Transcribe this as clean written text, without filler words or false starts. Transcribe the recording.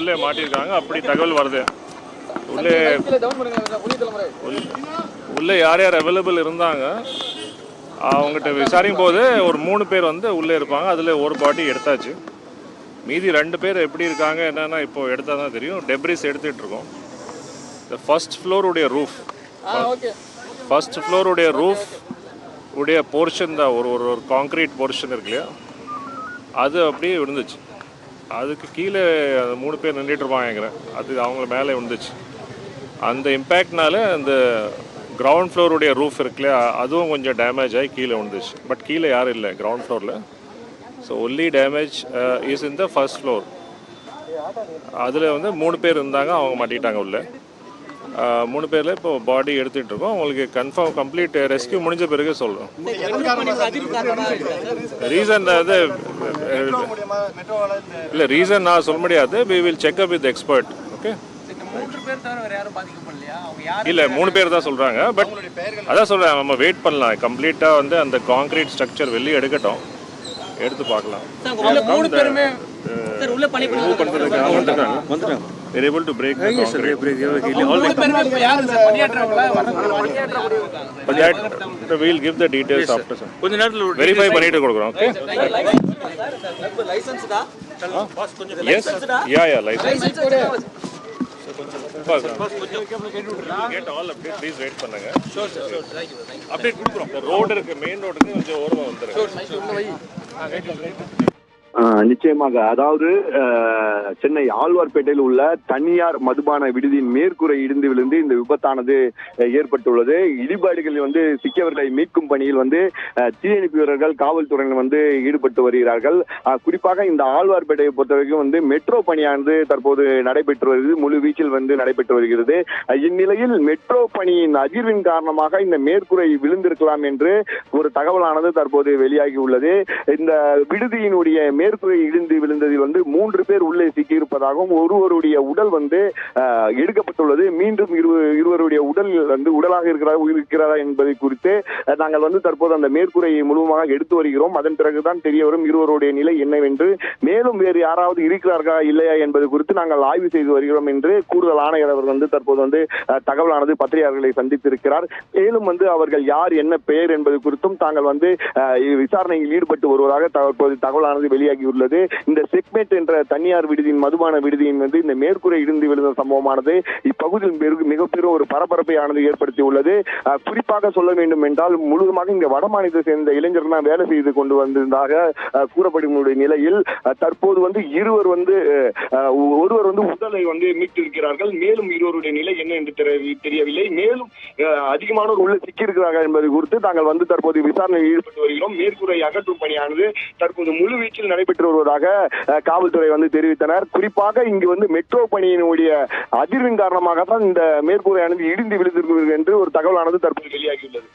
உள்ளே மாட்டியிருக்காங்க அப்படி தகவல் வருது. உள்ளே உள்ளே யார் யார் அவைலபிள் இருந்தாங்க அவங்ககிட்ட விசாரிக்கும் போது ஒரு 3 பேர் வந்து உள்ளே இருப்பாங்க. அதில் ஒரு பாடி எடுத்தாச்சு. மீதி 2 பேர் எப்படி இருக்காங்க என்னென்னா இப்போ எடுத்தால் தான் தெரியும். டெப்ரிஸ் எடுத்துகிட்டு இருக்கோம். இந்த ஃபர்ஸ்ட் ஃப்ளோருடைய ரூஃப் உடைய போர்ஷன் தான் ஒரு காங்க்ரீட் போர்ஷன் இருக்கு இல்லையா, அது அப்படியே விழுந்துச்சு. அதுக்கு கீழே 3 பேர் நின்றுட்டு இருப்பாங்கிறேன். அது அவங்கள மேலே விழுந்துச்சு. அந்த இம்பேக்ட்னால அந்த கிரவுண்ட் ஃப்ளோருடைய ரூஃப் இருக்கு இல்லையா, அதுவும் கொஞ்சம் டேமேஜ் ஆகி கீழே விழுந்துச்சு. பட் கீழே யாரும் இல்லை கிரவுண்ட் ஃப்ளோரில். So only damage is in the first floor. அதில் வந்து 3 பேர் இருந்தாங்க, அவங்க மாட்டிட்டாங்க உள்ள. 3 பேரில் இப்போ பாடி எடுத்துகிட்டு இருக்கோம். உங்களுக்கு கன்ஃபார்ம் கம்ப்ளீட் ரெஸ்கியூ முடிஞ்ச பிறகு சொல்கிறோம். ரீசன் அது இல்லை, ரீசன் நான் சொல்ல முடியாது. We will check up with expert. Okay, இல்லை 3 பேர் தான் சொல்கிறாங்க. பட் அதான் சொல்கிறேன், நம்ம வெயிட் பண்ணலாம். கம்ப்ளீட்டாக வந்து அந்த காங்க்ரீட் ஸ்ட்ரக்சர் வெளியே எடுக்கட்டும், எடுத்து பார்க்கலாம். They're able to break the concrete. We'll give the details after some. Verify பண்ணிட்டு கொடுக்குறோம். Okay. License da? Yes. Yeah, license. Get all update. Please wait பண்ணுங்க. Sure. Update கொடுக்குறோம். ரோட் இருக்கு, மெயின் ரோடுக்கு கொஞ்சம் ஓரமா வந்துருங்க. நிச்சயமாக. அதாவது சென்னை ஆழ்வார்பேட்டையில் உள்ள தனியார் மதுபான விடுதியின் மேற்கூரை இடிந்து விழுந்து இந்த விபத்தானது ஏற்பட்டுள்ளது. இடிபாடுகளில் வந்து சிக்கியவர்களை மீட்கும் பணியில் வந்து தீயணைப்பு வீரர்கள், காவல்துறையினர் வந்து ஈடுபட்டு வருகிறார்கள். குறிப்பாக இந்த ஆழ்வார்பேட்டையை பொறுத்தவரைக்கும் வந்து மெட்ரோ பணியானது தற்போது நடைபெற்று வருகிறது, முழு வீச்சில் வந்து நடைபெற்று வருகிறது. இந்நிலையில் மெட்ரோ பணியின் அதிர்வின் காரணமாக இந்த மேற்கூரை விழுந்திருக்கலாம் என்று ஒரு தகவலானது தற்போது வெளியாகி உள்ளது. இந்த விடுதியினுடைய மேற்கூரை இடிந்து விழுந்ததில் வந்து 3 பேர் உள்ளே சிக்கியிருப்பதாகவும் ஒருவருடைய உடல் வந்து எடுக்கப்பட்டுள்ளது. மீண்டும் இருவருடைய உடல் வந்து உடலாக இருக்கிறதா என்பதை குறித்து நாங்கள் வந்து தற்போது அந்த மேற்கூரையை முழுவதுமாக எடுத்து வருகிறோம். அதன் பிறகுதான் தெரிய வரும் இருவருடைய நிலை என்னவென்று. மேலும் வேறு யாராவது இருக்கிறார்களா இல்லையா என்பது குறித்து நாங்கள் ஆய்வு செய்து வருகிறோம் என்று கூடுதல் ஆணையர் அவர் வந்து தற்போது வந்து தகவலானது பத்திரிகையாளர்களை சந்தித்திருக்கிறார். மேலும் வந்து அவர்கள் யார், என்ன பெயர் என்பது குறித்தும் தாங்கள் வந்து விசாரணையில் ஈடுபட்டு வருவதாக தற்போது தகவலானது வெளியாகி உள்ளது. இந்த செக்மெட் என்ற தனியார் விடுதியின் மதுபான விடுதியின் வந்து இந்த மேற்கூரை இடிந்து விழுந்த சம்பவமானது இப்பகுதியில் மிகப்பெரும் ஒரு பரபரப்பையானது ஏற்படுத்தி உள்ளது. குறிப்பாக சொல்ல வேண்டும் என்றால் முழுவதுமாக இங்க வடமாநிலத்தை சேர்ந்த இளைஞர்கள் தான் வேலை செய்து கொண்டு வந்திருந்ததாக கூறப்படும் நிலையில் தற்போது வந்து ஒருவர் வந்து உடலை வந்து மீட்டிருக்கிறார்கள். மேலும் இருவருடைய நிலை என்ன என்று தெரியவில்லை. மேலும் அதிகமானோர் உள்ள சிக்கியிருக்கிறார்கள் என்பது குறித்து தாங்கள் வந்து தற்போது விசாரணையில் ஈடுபட்டு வருகிறோம். மேற்கூரை அகற்றும் பணியானது தற்போது முழு வீச்சில் நடைபெற்று வருவதாக காவல்துறை வந்து தெரிவித்தனர். குறிப்பாக இங்கு வந்து மெட்ரோ பணியினுடைய அதிர்வின் காரணமாக தான் இந்த மேற்கூரையானது இடிந்து விழுந்திருக்கிறது என்று ஒரு தகவலானது தற்போது வெளியாகியுள்ளது.